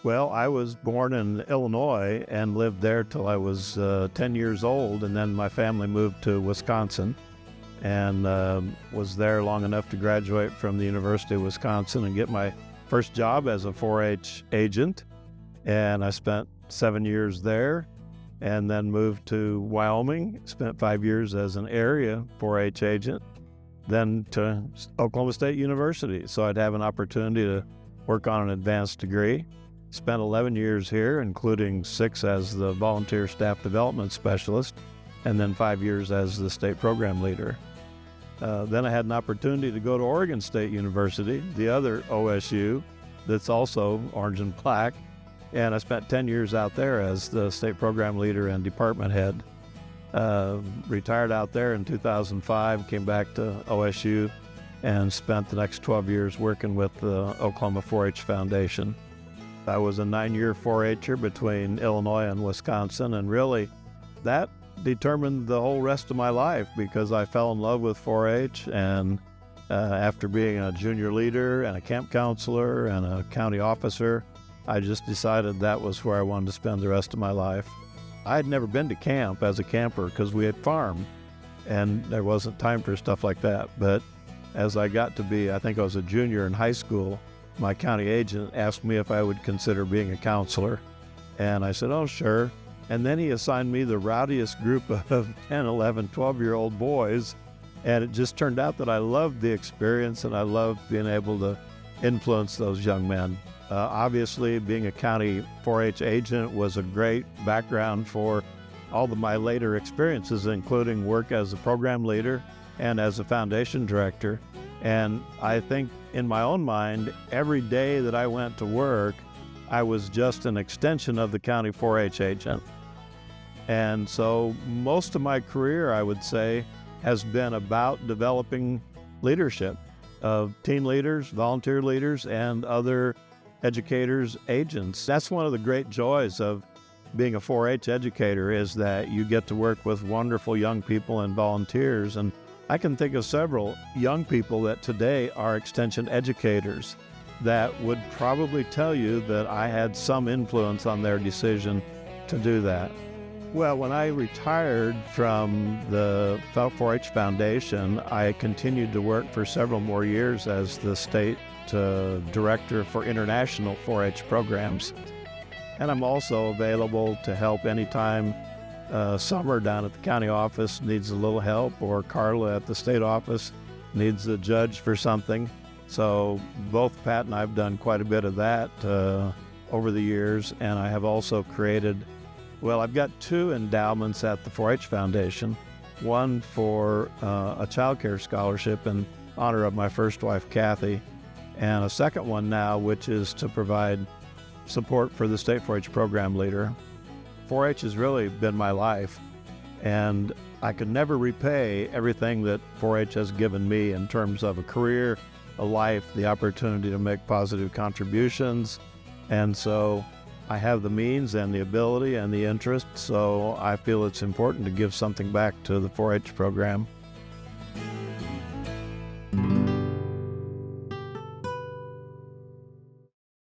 Well, I was born in Illinois and lived there till I was 10 years old, and then my family moved to Wisconsin and was there long enough to graduate from the University of Wisconsin and get my first job as a 4-H agent. And I spent 7 years there and then moved to Wyoming, spent 5 years as an area 4-H agent, then to Oklahoma State University. So I'd have an opportunity to work on an advanced degree. Spent 11 years here, including 6 as the volunteer staff development specialist, and then 5 years as the state program leader. Then I had an opportunity to go to Oregon State University, the other OSU that's also orange and black, and I spent 10 years out there as the state program leader and department head. Retired out there in 2005, came back to OSU, and spent the next 12 years working with the Oklahoma 4-H Foundation. I was a 9-year 4-H'er between Illinois and Wisconsin, and really that determined the whole rest of my life because I fell in love with 4-H, and after being a junior leader and a camp counselor and a county officer, I just decided that was where I wanted to spend the rest of my life. I had never been to camp as a camper because we had farmed, and there wasn't time for stuff like that. But as I got to be, I think I was a junior in high school, my county agent asked me if I would consider being a counselor. And I said, oh, sure. And then he assigned me the rowdiest group of 10, 11, 12-year-old boys. And it just turned out that I loved the experience and I loved being able to influence those young men. Obviously, being a county 4-H agent was a great background for all of my later experiences, including work as a program leader and as a foundation director. And I think in my own mind, every day that I went to work, I was just an extension of the county 4-H agent. And so most of my career, I would say, has been about developing leadership of teen leaders, volunteer leaders, and other educators, agents. That's one of the great joys of being a 4-H educator, is that you get to work with wonderful young people and volunteers. And I can think of several young people that today are extension educators that would probably tell you that I had some influence on their decision to do that. Well, when I retired from the 4-H Foundation, I continued to work for several more years as the state director for international 4-H programs. And I'm also available to help anytime Summer down at the county office needs a little help, or Carla at the state office needs a judge for something. So both Pat and I have done quite a bit of that over the years, and I have also created, well, I've got 2 endowments at the 4-H Foundation, one for a child care scholarship in honor of my first wife, Kathy, and a second one now, which is to provide support for the state 4-H program leader. 4-H has really been my life, and I could never repay everything that 4-H has given me in terms of a career, a life, the opportunity to make positive contributions. And so I have the means and the ability and the interest, so I feel it's important to give something back to the 4-H program.